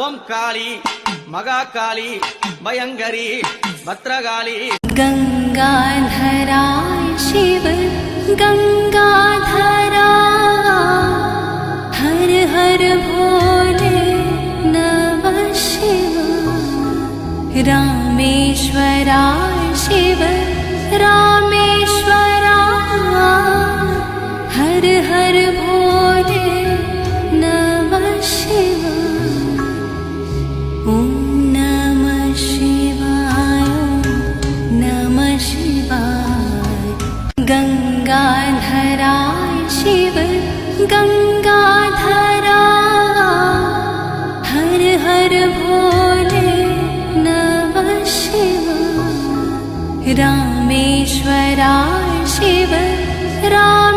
ओम काली मगाकाली भयंकरी भद्रकाली गंगाधरा शिव गंगाधरा हर हर भोले नमः शिवाय रामेश्वरा शिव रामेश्वरा हर हर भोले नमः शिवाय ओम नमः शिवाय नमः शिवाय गंगाधरा शिव गंगाधरा हर हर भोले नमः शिवाय रामेश्वरा शिव राम